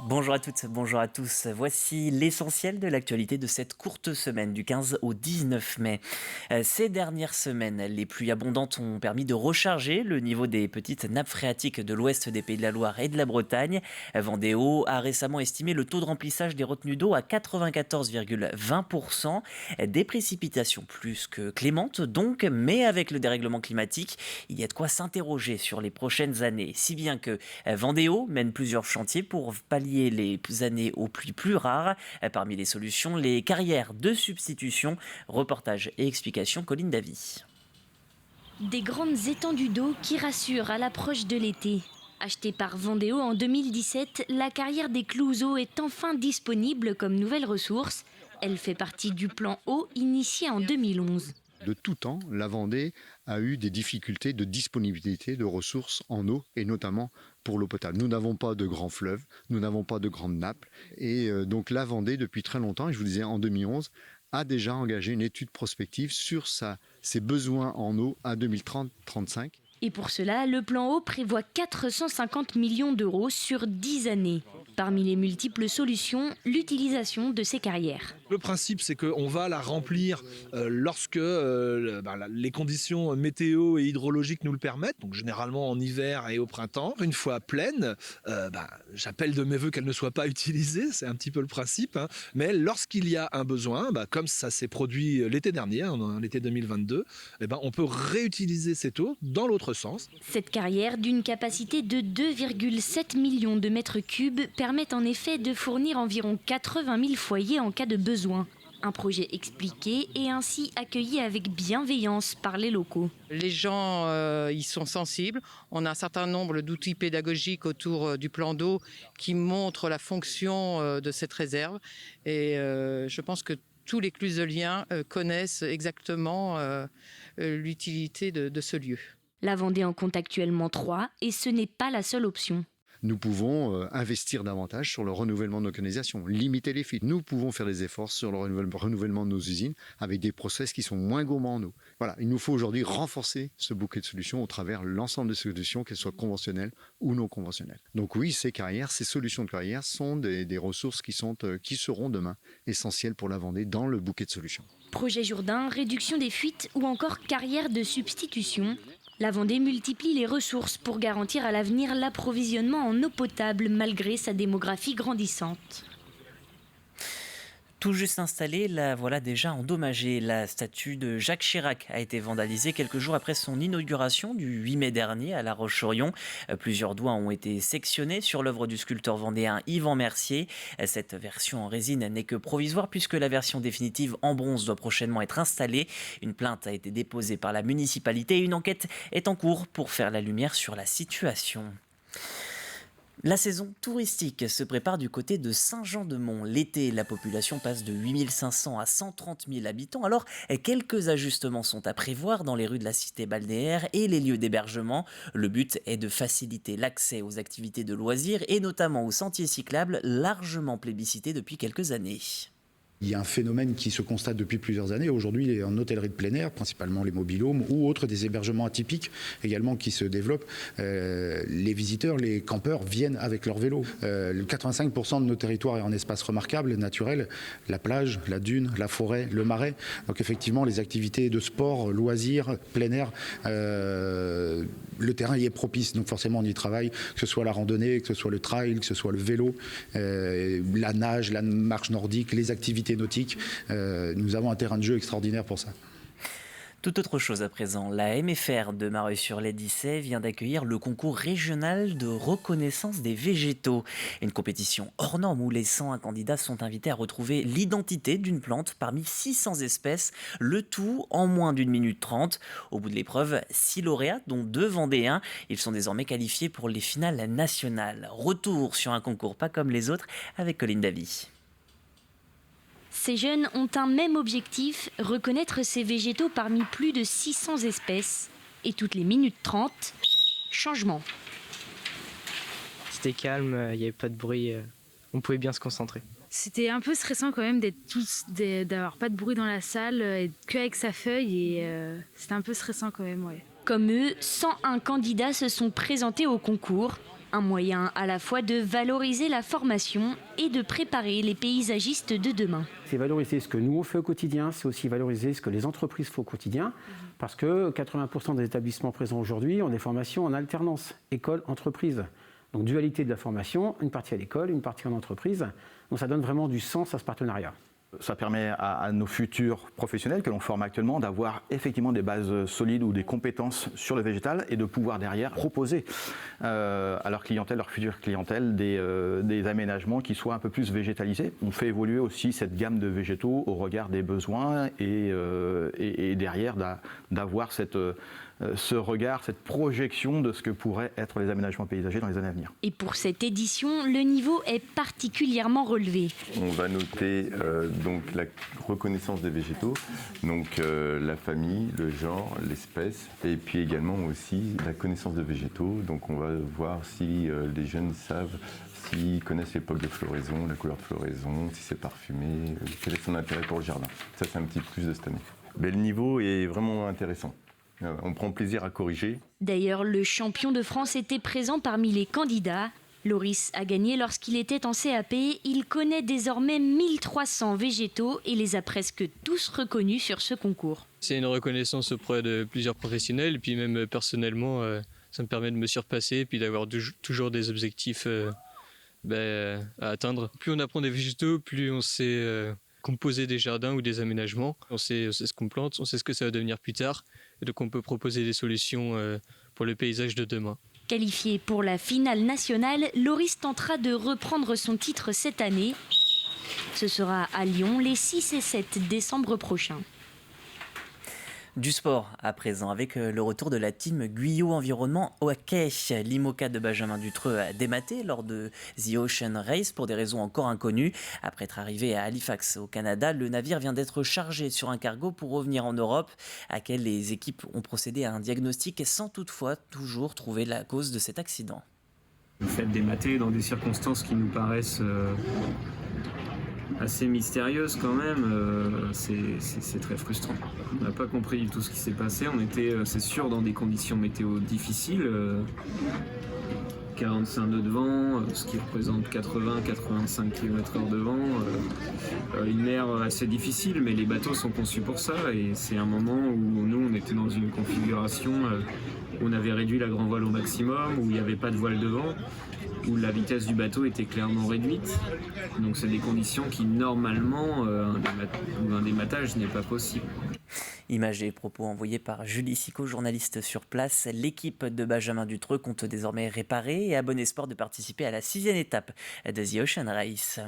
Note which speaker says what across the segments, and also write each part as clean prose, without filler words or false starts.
Speaker 1: Bonjour à toutes, bonjour à tous. Voici l'essentiel de l'actualité de cette courte semaine du 15 au 19 mai. Ces dernières semaines, les pluies abondantes ont permis de recharger le niveau des petites nappes phréatiques de l'ouest des Pays de la Loire et de la Bretagne. Vendéo a récemment estimé le taux de remplissage des retenues d'eau à 94,20%. Des précipitations plus que clémentes donc, mais avec le dérèglement climatique, il y a de quoi s'interroger sur les prochaines années. Si bien que Vendéo mène plusieurs chantiers pour pallier les années aux pluies plus rares. Parmi les solutions, les carrières de substitution. Reportage et explications, Colline Davy.
Speaker 2: Des grandes étendues d'eau qui rassurent à l'approche de l'été. Achetée par Vendéo en 2017, la carrière des Clouseaux est enfin disponible comme nouvelle ressource. Elle fait partie du plan eau initié en 2011.
Speaker 3: De tout temps, la Vendée a eu des difficultés de disponibilité de ressources en eau et notamment pour l'eau potable. Nous n'avons pas de grands fleuves, nous n'avons pas de grandes nappes et donc la Vendée depuis très longtemps, et je vous disais en 2011, a déjà engagé une étude prospective sur ses besoins en eau à 2030-35.
Speaker 2: Et pour cela, le plan eau prévoit 450 millions d'euros sur 10 années. Parmi les multiples solutions, l'utilisation de ces carrières.
Speaker 4: Le principe, c'est qu'on va la remplir lorsque les conditions météo et hydrologiques nous le permettent, donc généralement en hiver et au printemps. Une fois pleine, j'appelle de mes voeux qu'elle ne soit pas utilisée, c'est un petit peu le principe, hein. Mais lorsqu'il y a un besoin, comme ça s'est produit l'été dernier, l'été 2022, on peut réutiliser cette eau dans l'autre sens.
Speaker 2: Cette carrière, d'une capacité de 2,7 millions de mètres cubes, permet en effet de fournir environ 80 000 foyers en cas de besoin. Un projet expliqué et ainsi accueilli avec bienveillance par les locaux.
Speaker 5: Les gens y sont sensibles. On a un certain nombre d'outils pédagogiques autour du plan d'eau qui montrent la fonction de cette réserve. Et je pense que tous les Cluseliens connaissent exactement l'utilité de ce lieu.
Speaker 2: La Vendée en compte actuellement 3 et ce n'est pas la seule option.
Speaker 3: Nous pouvons investir davantage sur le renouvellement de nos canalisations, limiter les fuites. Nous pouvons faire des efforts sur le renouvellement de nos usines avec des process qui sont moins gourmands en eau. Voilà, il nous faut aujourd'hui renforcer ce bouquet de solutions au travers l'ensemble des solutions, qu'elles soient conventionnelles ou non conventionnelles. Donc oui, ces solutions de carrière sont des ressources qui seront demain essentielles pour la Vendée dans le bouquet de solutions.
Speaker 2: Projet Jourdain, réduction des fuites ou encore carrière de substitution. La Vendée multiplie les ressources pour garantir à l'avenir l'approvisionnement en eau potable malgré sa démographie grandissante.
Speaker 1: Tout juste installée, la voilà déjà endommagée. La statue de Jacques Chirac a été vandalisée quelques jours après son inauguration du 8 mai dernier à La Roche-sur-Yon. Plusieurs doigts ont été sectionnés sur l'œuvre du sculpteur vendéen Yvan Mercier. Cette version en résine n'est que provisoire puisque la version définitive en bronze doit prochainement être installée. Une plainte a été déposée par la municipalité et une enquête est en cours pour faire la lumière sur la situation. La saison touristique se prépare du côté de Saint-Jean-de-Mont. L'été, la population passe de 8 500 à 130 000 habitants. Alors, quelques ajustements sont à prévoir dans les rues de la cité balnéaire et les lieux d'hébergement. Le but est de faciliter l'accès aux activités de loisirs et notamment aux sentiers cyclables largement plébiscités depuis quelques années.
Speaker 6: Il y a un phénomène qui se constate depuis plusieurs années. Aujourd'hui, en hôtellerie de plein air, principalement les mobilhomes ou autres, des hébergements atypiques également qui se développent. Les visiteurs, les campeurs viennent avec leur vélo. 85% de nos territoires est en espace remarquable, naturel. La plage, la dune, la forêt, le marais. Donc effectivement, les activités de sport, loisirs, plein air, le terrain y est propice. Donc forcément, on y travaille, que ce soit la randonnée, que ce soit le trail, que ce soit le vélo, la nage, la marche nordique, les activités nautiques. Nous avons un terrain de jeu extraordinaire pour ça.
Speaker 1: Tout autre chose à présent, la MFR de Mareuil-sur-l'Edissé vient d'accueillir le concours régional de reconnaissance des végétaux. Une compétition hors norme où les 101 candidats sont invités à retrouver l'identité d'une plante parmi 600 espèces, le tout en moins d'1 minute 30. Au bout de l'épreuve, 6 lauréats, dont 2 Vendéens. Ils sont désormais qualifiés pour les finales nationales. Retour sur un concours pas comme les autres avec Colline Davy.
Speaker 2: Ces jeunes ont un même objectif, reconnaître ces végétaux parmi plus de 600 espèces. Et toutes les minutes 30, changement.
Speaker 7: C'était calme, il n'y avait pas de bruit, on pouvait bien se concentrer.
Speaker 8: C'était un peu stressant quand même d'avoir pas de bruit dans la salle, et qu'avec sa feuille, et c'était un peu stressant quand même, ouais.
Speaker 2: Comme eux, 101 candidats se sont présentés au concours. Un moyen à la fois de valoriser la formation et de préparer les paysagistes de demain.
Speaker 9: C'est valoriser ce que nous on fait au quotidien, c'est aussi valoriser ce que les entreprises font au quotidien, parce que 80% des établissements présents aujourd'hui ont des formations en alternance, école-entreprise. Donc dualité de la formation, une partie à l'école, une partie en entreprise. Donc ça donne vraiment du sens à ce partenariat.
Speaker 10: Ça permet à nos futurs professionnels que l'on forme actuellement d'avoir effectivement des bases solides ou des compétences sur le végétal et de pouvoir derrière proposer à leur clientèle, leur future clientèle, des aménagements qui soient un peu plus végétalisés. On fait évoluer aussi cette gamme de végétaux au regard des besoins et derrière d'avoir ce regard, cette projection de ce que pourraient être les aménagements paysagers dans les années à venir.
Speaker 2: Et pour cette édition, le niveau est particulièrement relevé.
Speaker 11: On va noter donc la reconnaissance des végétaux, donc la famille, le genre, l'espèce, et puis également aussi la connaissance de végétaux. Donc on va voir si les jeunes savent, s'ils connaissent l'époque de floraison, la couleur de floraison, si c'est parfumé, quel est son intérêt pour le jardin. Ça, c'est un petit plus de cette année. Mais le niveau est vraiment intéressant. On prend plaisir à corriger.
Speaker 2: D'ailleurs, le champion de France était présent parmi les candidats. Loris a gagné lorsqu'il était en CAP. Il connaît désormais 1300 végétaux et les a presque tous reconnus sur ce concours.
Speaker 12: C'est une reconnaissance auprès de plusieurs professionnels. Et puis même personnellement, ça me permet de me surpasser et puis d'avoir toujours des objectifs à atteindre. Plus on apprend des végétaux, plus on sait composer des jardins ou des aménagements. On sait ce qu'on plante, on sait ce que ça va devenir plus tard. Et donc on peut proposer des solutions pour le paysage de demain.
Speaker 2: Qualifié pour la finale nationale, Loris tentera de reprendre son titre cette année. Ce sera à Lyon les 6 et 7 décembre prochains.
Speaker 1: Du sport à présent avec le retour de la team Guyot Environnement Hockey. L'IMOCA de Benjamin Dutreux a dématé lors de The Ocean Race pour des raisons encore inconnues. Après être arrivé à Halifax au Canada, le navire vient d'être chargé sur un cargo pour revenir en Europe, à laquelle les équipes ont procédé à un diagnostic sans toutefois toujours trouver la cause de cet accident.
Speaker 13: Le fait d'émater dans des circonstances qui nous paraissent assez mystérieuse quand même, c'est très frustrant. On n'a pas compris du tout ce qui s'est passé. On était, c'est sûr, dans des conditions météo difficiles. 45 nœuds de vent, ce qui représente 80-85 km/h de vent. Une mer assez difficile, mais les bateaux sont conçus pour ça. Et c'est un moment où nous, on était dans une configuration où on avait réduit la grand voile au maximum, où il n'y avait pas de voile devant, où la vitesse du bateau était clairement réduite. Donc c'est des conditions qui, normalement, un dématage n'est pas possible.
Speaker 1: Images et propos envoyés par Julie Sicot, journaliste sur place. L'équipe de Benjamin Dutreux compte désormais réparer et a bon espoir de participer à la 6e étape de The Ocean Race.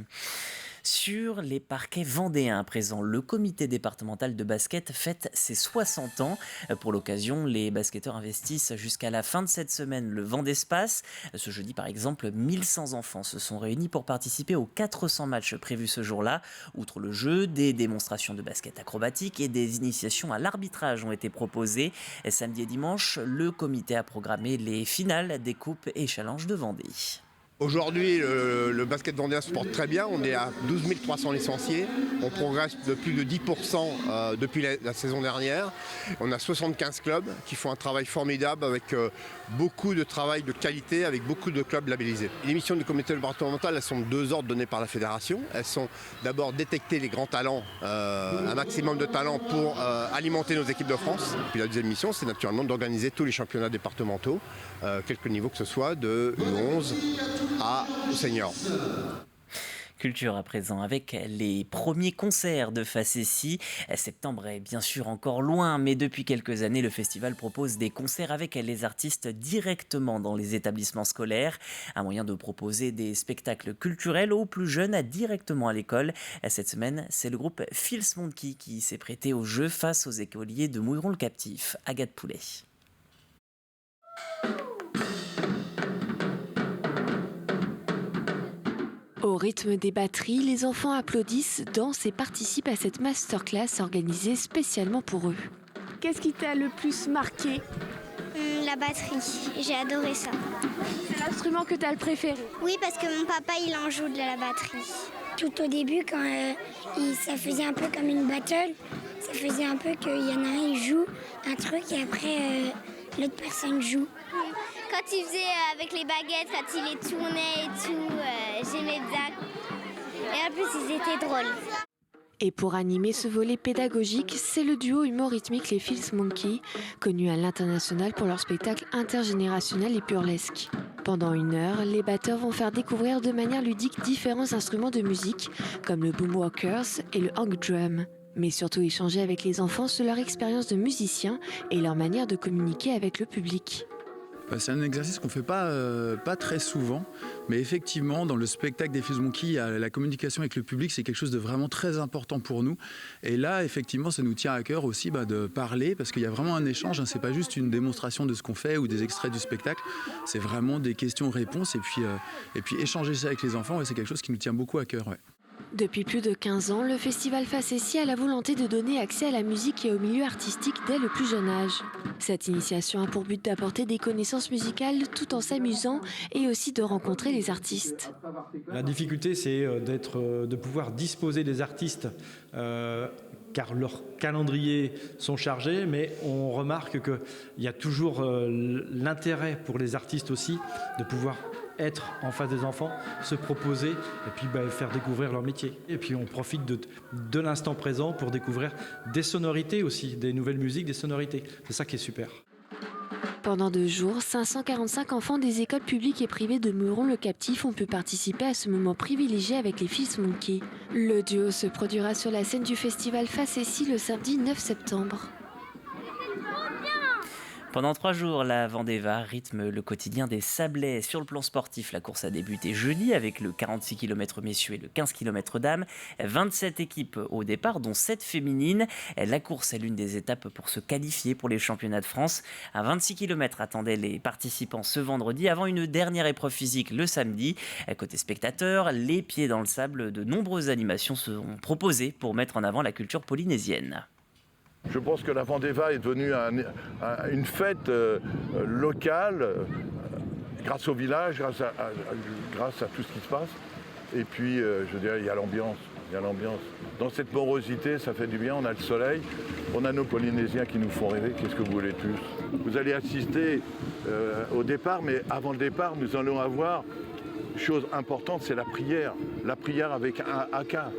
Speaker 1: Sur les parquets vendéens à présent, le comité départemental de basket fête ses 60 ans. Pour l'occasion, les basketteurs investissent jusqu'à la fin de cette semaine le Vendespace. Ce jeudi, par exemple, 1100 enfants se sont réunis pour participer aux 400 matchs prévus ce jour-là. Outre le jeu, des démonstrations de basket acrobatique et des initiations à l'arbitrage ont été proposées. Samedi et dimanche, le comité a programmé les finales des coupes et challenges de Vendée.
Speaker 14: Aujourd'hui, le basket vendéen se porte très bien. On est à 12 300 licenciés. On progresse de plus de 10% depuis la saison dernière. On a 75 clubs qui font un travail formidable avec beaucoup de travail de qualité, avec beaucoup de clubs labellisés. Les missions du comité départemental, elles sont de 2 ordres donnés par la fédération. Elles sont d'abord détecter les grands talents, un maximum de talents pour alimenter nos équipes de France. Puis la deuxième mission, c'est naturellement d'organiser tous les championnats départementaux, quelque niveau que ce soit, de U11 à senior.
Speaker 1: Culture à présent avec les premiers concerts de Facessi. Septembre est bien sûr encore loin, mais depuis quelques années, le festival propose des concerts avec les artistes directement dans les établissements scolaires. Un moyen de proposer des spectacles culturels aux plus jeunes directement à l'école. Cette semaine, c'est le groupe Feels Monkey qui s'est prêté au jeu face aux écoliers de Mouilleron-le-Captif. Agathe Poulet.
Speaker 15: Au rythme des batteries, les enfants applaudissent, dansent et participent à cette masterclass organisée spécialement pour eux.
Speaker 16: Qu'est-ce qui t'a le plus marqué ?
Speaker 17: La batterie, j'ai adoré ça.
Speaker 16: C'est l'instrument que t'as le préféré ?
Speaker 17: Oui, parce que mon papa, il en joue de la batterie.
Speaker 18: Tout au début, quand ça faisait un peu comme une battle, ça faisait un peu qu'il y en a un, il joue un truc et après l'autre personne joue.
Speaker 17: Quand il faisait avec les baguettes, quand il les tournait et tout, j'aimais bien. Et en plus, ils étaient drôles.
Speaker 15: Et pour animer ce volet pédagogique, c'est le duo humorythmique Les Fils Monkey, connu à l'international pour leur spectacle intergénérationnel et burlesque. Pendant 1 heure, les batteurs vont faire découvrir de manière ludique différents instruments de musique, comme le boomwalkers et le hang drum. Mais surtout échanger avec les enfants sur leur expérience de musiciens et leur manière de communiquer avec le public.
Speaker 19: C'est un exercice qu'on ne fait pas très souvent, mais effectivement, dans le spectacle des Fils Monkey, la communication avec le public, c'est quelque chose de vraiment très important pour nous. Et là, effectivement, ça nous tient à cœur aussi de parler, parce qu'il y a vraiment un échange. C'est pas juste une démonstration de ce qu'on fait ou des extraits du spectacle, c'est vraiment des questions-réponses et puis échanger ça avec les enfants, et c'est quelque chose qui nous tient beaucoup à cœur. Ouais.
Speaker 15: Depuis plus de 15 ans, le festival Facessi a la volonté de donner accès à la musique et au milieu artistique dès le plus jeune âge. Cette initiation a pour but d'apporter des connaissances musicales tout en s'amusant et aussi de rencontrer les artistes.
Speaker 20: La difficulté, c'est de pouvoir disposer des artistes car leurs calendriers sont chargés, mais on remarque qu'il y a toujours l'intérêt pour les artistes aussi de pouvoir être en face des enfants, se proposer et puis faire découvrir leur métier. Et puis on profite de l'instant présent pour découvrir des sonorités aussi, des nouvelles musiques, des sonorités. C'est ça qui est super.
Speaker 15: Pendant 2 jours, 545 enfants des écoles publiques et privées de Meuron-le-Captif ont pu participer à ce moment privilégié avec les Fils Monkey. Le duo se produira sur la scène du festival Facessi le samedi 9 septembre.
Speaker 1: Pendant 3 jours, la Vendée-Va rythme le quotidien des Sablais. Sur le plan sportif, la course a débuté jeudi avec le 46 km messieurs et le 15 km dames. 27 équipes au départ, dont 7 féminines. La course est l'une des étapes pour se qualifier pour les championnats de France. Un 26 km attendaient les participants ce vendredi avant une dernière épreuve physique le samedi. Côté spectateurs, les pieds dans le sable, de nombreuses animations seront proposées pour mettre en avant la culture polynésienne.
Speaker 21: Je pense que la Vendée-Va est devenue une fête locale grâce au village, grâce à tout ce qui se passe. Et puis, je dirais, il y a l'ambiance. Dans cette morosité, ça fait du bien. On a le soleil, on a nos Polynésiens qui nous font rêver. Qu'est-ce que vous voulez tous? Vous allez assister au départ, mais avant le départ, nous allons avoir, chose importante, c'est la prière. La prière avec un haka.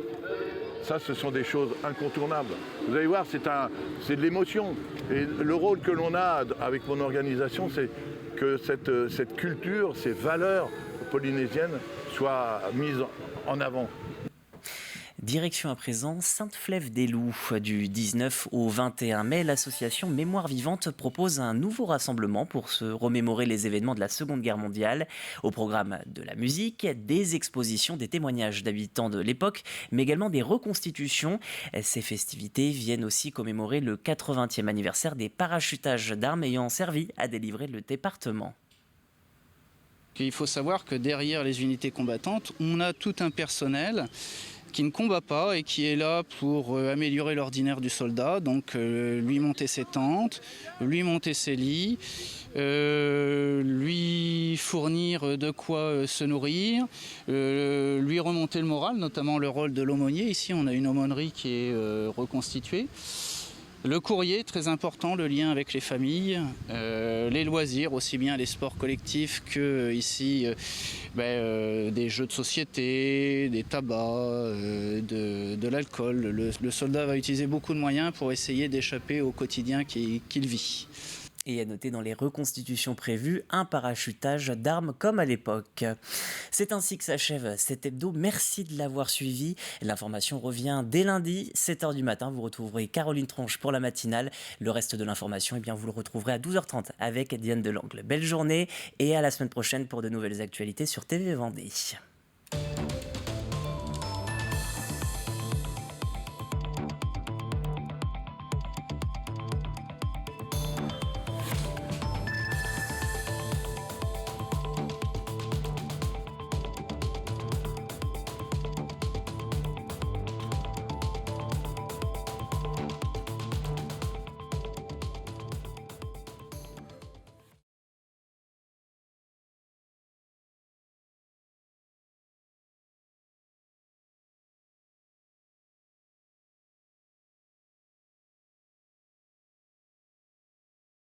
Speaker 21: Ça, ce sont des choses incontournables. Vous allez voir, c'est de l'émotion. Et le rôle que l'on a avec mon organisation, c'est que cette culture, ces valeurs polynésiennes soient mises en avant.
Speaker 1: Direction à présent Sainte-Flève-des-Loups. Du 19 au 21 mai, l'association Mémoire Vivante propose un nouveau rassemblement pour se remémorer les événements de la Seconde Guerre mondiale. Au programme de la musique, des expositions, des témoignages d'habitants de l'époque, mais également des reconstitutions. Ces festivités viennent aussi commémorer le 80e anniversaire des parachutages d'armes ayant servi à délivrer le département.
Speaker 22: Il faut savoir que derrière les unités combattantes, on a tout un personnel qui ne combat pas et qui est là pour améliorer l'ordinaire du soldat, donc lui monter ses tentes, lui monter ses lits, lui fournir de quoi se nourrir, lui remonter le moral, notamment le rôle de l'aumônier. Ici, on a une aumônerie qui est reconstituée. Le courrier, très important, le lien avec les familles, les loisirs, aussi bien les sports collectifs que ici des jeux de société, des tabacs, de l'alcool. Le soldat va utiliser beaucoup de moyens pour essayer d'échapper au quotidien qu'il vit.
Speaker 1: Et à noter dans les reconstitutions prévues, un parachutage d'armes comme à l'époque. C'est ainsi que s'achève cet hebdo. Merci de l'avoir suivi. L'information revient dès lundi, 7h du matin. Vous retrouverez Caroline Tronche pour la matinale. Le reste de l'information, vous le retrouverez à 12h30 avec Diane Delangle. Belle journée et à la semaine prochaine pour de nouvelles actualités sur TV Vendée.